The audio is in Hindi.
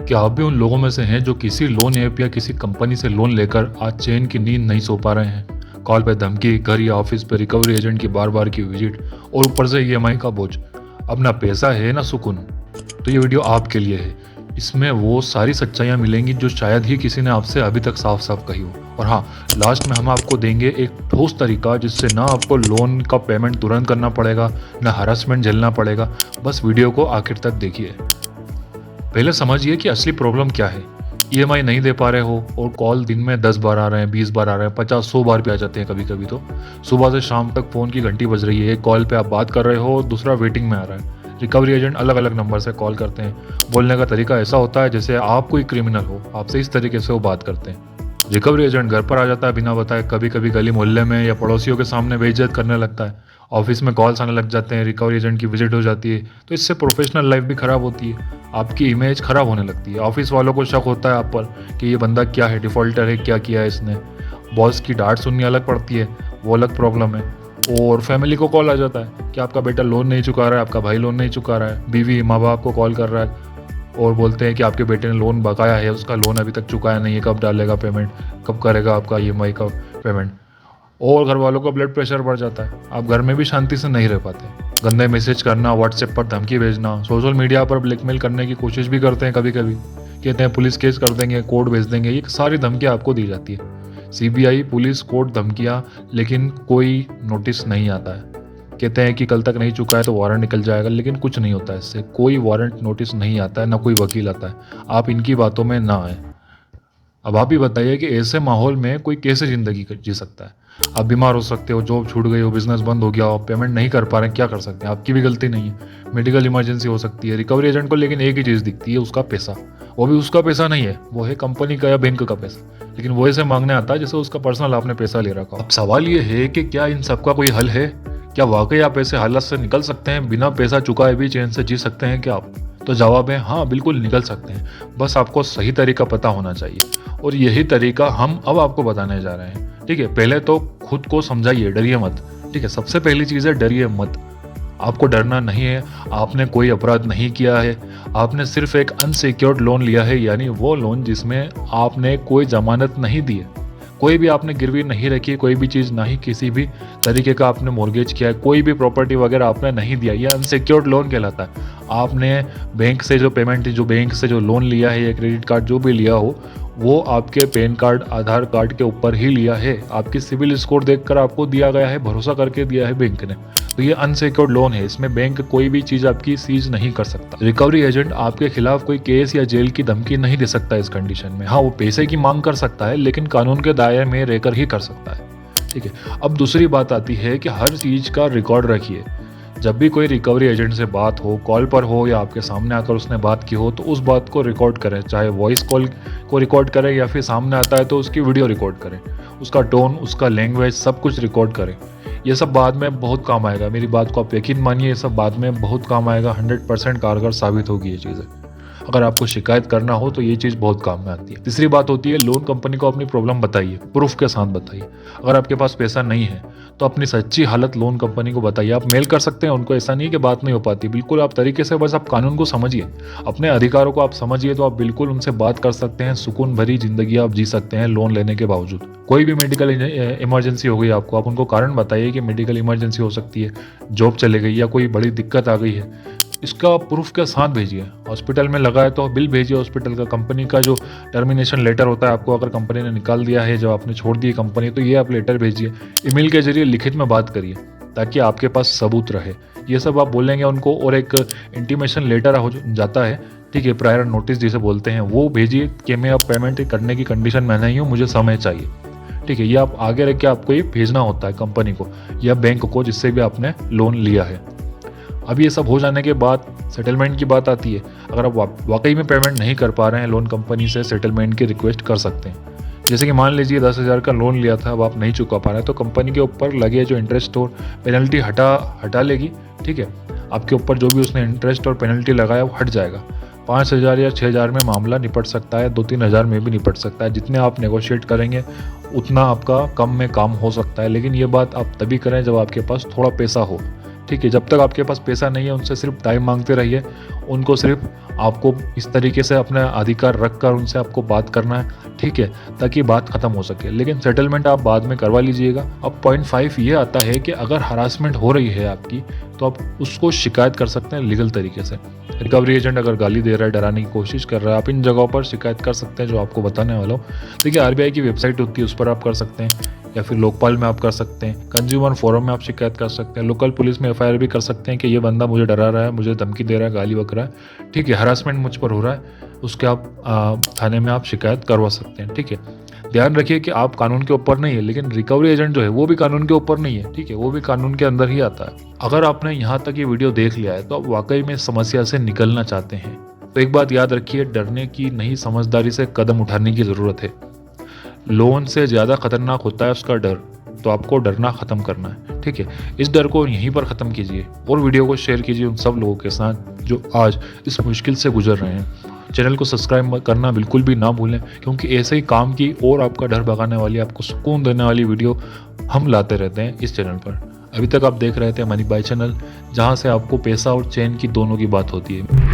क्या आप भी उन लोगों में से हैं जो किसी लोन ऐप या किसी कंपनी से लोन लेकर आज चैन की नींद नहीं सो पा रहे हैं? कॉल पे धमकी, घर या ऑफिस पे रिकवरी एजेंट की बार बार की विजिट और ऊपर से ईएमआई का बोझ। अब ना पैसा है ना सुकून। तो ये वीडियो आपके लिए है। इसमें वो सारी सच्चाइयाँ मिलेंगी जो शायद ही किसी ने आपसे अभी तक साफ साफ कही हो। और हाँ, लास्ट में हम आपको देंगे एक ठोस तरीका जिससे ना आपको लोन का पेमेंट तुरंत करना पड़ेगा, ना हरासमेंट झेलना पड़ेगा। बस वीडियो को आखिर तक देखिए। पहले समझिए कि असली प्रॉब्लम क्या है। ईएमआई नहीं दे पा रहे हो और कॉल दिन में 10 बार आ रहे हैं, 20 बार आ रहे हैं, 50-100 बार भी आ जाते हैं कभी कभी। तो सुबह से शाम तक फ़ोन की घंटी बज रही है, एक कॉल पे आप बात कर रहे हो, दूसरा वेटिंग में आ रहा है। रिकवरी एजेंट अलग अलग नंबर से कॉल करते हैं। बोलने का तरीका ऐसा होता है जैसे आप कोई क्रिमिनल हो, आपसे इस तरीके से वो बात करते हैं। रिकवरी एजेंट घर पर आ जाता है बिना बताए, कभी कभी गली मोहल्ले में या पड़ोसियों के सामने बेइज्जत करने लगता है। ऑफिस में कॉल्स आने लग जाते हैं, रिकवरी एजेंट की विजिट हो जाती है। तो इससे प्रोफेशनल लाइफ भी ख़राब होती है, आपकी इमेज ख़राब होने लगती है। ऑफिस वालों को शक होता है आप पर कि ये बंदा क्या है, डिफ़ॉल्टर है, क्या किया है इसने। बॉस की डांट सुननी अलग पड़ती है, वो अलग प्रॉब्लम है। और फैमिली को कॉल आ जाता है कि आपका बेटा लोन नहीं चुका रहा है, आपका भाई लोन नहीं चुका रहा है। बीवी माँ बाप को कॉल कर रहा है और बोलते हैं कि आपके बेटे ने लोन बकाया है, उसका लोन अभी तक चुकाया नहीं है, कब डालेगा पेमेंट, कब करेगा आपका ईएमआई का पेमेंट। और घर वालों का ब्लड प्रेशर बढ़ जाता है, आप घर में भी शांति से नहीं रह पाते। गंदे मैसेज करना, व्हाट्सएप पर धमकी भेजना, सोशल मीडिया पर ब्लैकमेल करने की कोशिश भी करते हैं कभी कभी। कहते हैं पुलिस केस कर देंगे, कोर्ट भेज देंगे। ये सारी धमकियाँ आपको दी जाती है। सीबीआई, पुलिस, कोर्ट, धमकियाँ, लेकिन कोई नोटिस नहीं आता है। कहते हैं कि कल तक नहीं चुका है तो वारंट निकल जाएगा, लेकिन कुछ नहीं होता है इससे। कोई वारंट नोटिस नहीं आता है, ना कोई वकील आता है। आप इनकी बातों में ना आए। अब आप ही बताइए कि ऐसे माहौल में कोई कैसे ज़िंदगी जी सकता है। आप बीमार हो सकते हो, जॉब छूट गई हो, बिजनेस बंद हो गया हो, पेमेंट नहीं कर पा रहे हैं, क्या कर सकते हैं? आपकी भी गलती नहीं है। मेडिकल इमरजेंसी हो सकती है। रिकवरी एजेंट को लेकिन एक ही चीज़ दिखती है, उसका पैसा। वो भी उसका पैसा नहीं है, वो है कंपनी का या बैंक का पैसा। लेकिन वो ऐसे मांगने आता है जैसे उसका पर्सनल आपने पैसा ले रखा हो। अब सवाल ये है कि क्या इन सबका कोई हल है? क्या वाकई आप ऐसे हालत से निकल सकते हैं? बिना पैसा चुकाए भी चैन से जी सकते हैं क्या आप? तो जवाब है हाँ, बिल्कुल निकल सकते हैं। बस आपको सही तरीका पता होना चाहिए, और यही तरीका हम अब आपको बताने जा रहे हैं। ठीक है, पहले तो खुद को समझाइए, डरिए मत। ठीक है, सबसे पहली चीज़ है डरिए मत। आपको डरना नहीं है। आपने कोई अपराध नहीं किया है। आपने सिर्फ एक अनसिक्योर्ड लोन लिया है, यानी वो लोन जिसमें आपने कोई जमानत नहीं दी है, कोई भी आपने गिरवी नहीं रखी, कोई भी चीज़ नहीं, किसी भी तरीके का आपने मॉर्गेज किया है, कोई भी प्रॉपर्टी वगैरह आपने नहीं दिया। ये अनसिक्योर्ड लोन कहलाता है। आपने बैंक से जो पेमेंट, जो बैंक से जो लोन लिया है या क्रेडिट कार्ड जो भी लिया हो, वो आपके पैन कार्ड, आधार कार्ड के ऊपर ही लिया है। आपकी सिविल स्कोर देखकर आपको दिया गया है, भरोसा करके दिया है बैंक ने। तो ये अनसिक्योर्ड लोन है, इसमें बैंक कोई भी चीज़ आपकी सीज नहीं कर सकता। रिकवरी एजेंट आपके खिलाफ कोई केस या जेल की धमकी नहीं दे सकता इस कंडीशन में। हाँ, वो पैसे की मांग कर सकता है, लेकिन कानून के दायरे में रहकर ही कर सकता है। ठीक है, अब दूसरी बात आती है कि हर चीज़ का रिकॉर्ड रखिए। जब भी कोई रिकवरी एजेंट से बात हो, कॉल पर हो या आपके सामने आकर उसने बात की हो, तो उस बात को रिकॉर्ड करें। चाहे वॉइस कॉल को रिकॉर्ड करें या फिर सामने आता है तो उसकी वीडियो रिकॉर्ड करें। उसका टोन, उसका लैंग्वेज, सब कुछ रिकॉर्ड करें। ये सब बाद में बहुत काम आएगा। मेरी बात को आप यकीन मानिए, ये सब बाद में बहुत काम आएगा। 100% कारगर साबित होगी ये चीज़ें। अगर आपको शिकायत करना हो तो ये चीज़ बहुत काम में आती है। तीसरी बात होती है, लोन कंपनी को अपनी प्रॉब्लम बताइए, प्रूफ के साथ बताइए। अगर आपके पास पैसा नहीं है तो अपनी सच्ची हालत लोन कंपनी को बताइए। आप मेल कर सकते हैं उनको, ऐसा नहीं कि बात नहीं हो पाती। बिल्कुल आप तरीके से, बस आप कानून को समझिए, अपने अधिकारों को आप समझिए, तो आप बिल्कुल उनसे बात कर सकते हैं। सुकून भरी जिंदगी आप जी सकते हैं लोन लेने के बावजूद। कोई भी मेडिकल इमरजेंसी हो गई आपको, आप उनको कारण बताइए कि मेडिकल इमरजेंसी हो सकती है, जॉब चले गई या कोई बड़ी दिक्कत आ गई है। इसका प्रूफ के साथ भेजिए। हॉस्पिटल में लगा है तो बिल भेजिए हॉस्पिटल का। कंपनी का जो टर्मिनेशन लेटर होता है, आपको अगर कंपनी ने निकाल दिया है, जब आपने छोड़ दी कंपनी, तो ये आप लेटर भेजिए। ईमेल के जरिए लिखित में बात करिए ताकि आपके पास सबूत रहे। ये सब आप बोलेंगे उनको, और एक इंटीमेशन लेटर हो जाता है, ठीक है, प्रायर नोटिस जिसे बोलते हैं, वो भेजिए कि मैं अब पेमेंट करने की कंडीशन में नहीं हूँ, मुझे समय चाहिए। ठीक है, ये आप आगे रख के आपको ये भेजना होता है कंपनी को या बैंक को, जिससे भी आपने लोन लिया है। अब ये सब हो जाने के बाद सेटलमेंट की बात आती है। अगर आप वाकई में पेमेंट नहीं कर पा रहे हैं, लोन कंपनी से सेटलमेंट की रिक्वेस्ट कर सकते हैं। जैसे कि मान लीजिए 10,000 का लोन लिया था, अब आप नहीं चुका पा रहे हैं, तो कंपनी के ऊपर लगे जो इंटरेस्ट और पेनल्टी हटा लेगी। ठीक है, आपके ऊपर जो भी उसने इंटरेस्ट और पेनल्टी लगाया वो हट जाएगा। 5,000 या 6,000 में मामला निपट सकता है, 2-3 हज़ार में भी निपट सकता है। जितने आप नेगोशिएट करेंगे उतना आपका कम में काम हो सकता है। लेकिन ये बात आप तभी करें जब आपके पास थोड़ा पैसा हो। ठीक है, जब तक आपके पास पैसा नहीं है उनसे सिर्फ टाइम मांगते रहिए, उनको सिर्फ आपको इस तरीके से अपना अधिकार रख कर उनसे आपको बात करना है, ठीक है, ताकि बात खत्म हो सके। लेकिन सेटलमेंट आप बाद में करवा लीजिएगा। अब पॉइंट 5 ये आता है कि अगर हरासमेंट हो रही है आपकी तो आप उसको शिकायत कर सकते हैं लीगल तरीके से। रिकवरी एजेंट अगर गाली दे रहा है, डराने की कोशिश कर रहा है, आप इन जगहों पर शिकायत कर सकते हैं जो आपको बताने वाला हूँ। देखिए आरबीआई की वेबसाइट होती है, उस पर आप कर सकते हैं, या फिर लोकपाल में आप कर सकते हैं, कंज्यूमर फोरम में आप शिकायत कर सकते हैं, लोकल पुलिस में एफआईआर भी कर सकते हैं कि ये बंदा मुझे डरा रहा है, मुझे धमकी दे रहा है, गाली बक रहा है, ठीक है, हरासमेंट मुझ पर हो रहा है, उसके आप थाने में आप शिकायत करवा सकते हैं, ठीक है। ध्यान रखिए कि आप कानून के ऊपर नहीं है, लेकिन रिकवरी एजेंट जो है वो भी कानून के ऊपर नहीं है, ठीक है, वो भी कानून के अंदर ही आता है। अगर आपने यहाँ तक ये वीडियो देख लिया है तो आप वाकई में समस्या से निकलना चाहते हैं तो एक बात याद रखिए, डरने की नहीं, समझदारी से कदम उठाने की ज़रूरत है। लोन से ज़्यादा खतरनाक होता है उसका डर, तो आपको डरना ख़त्म करना है, ठीक है। इस डर को यहीं पर ख़त्म कीजिए और वीडियो को शेयर कीजिए उन सब लोगों के साथ जो आज इस मुश्किल से गुजर रहे हैं। चैनल को सब्सक्राइब करना बिल्कुल भी ना भूलें, क्योंकि ऐसे ही काम की और आपका डर भगाने वाली, आपको सुकून देने वाली वीडियो हम लाते रहते हैं इस चैनल पर। अभी तक आप देख रहे थे मनी बाय चैनल, जहाँ से आपको पैसा और चैन की दोनों की बात होती है।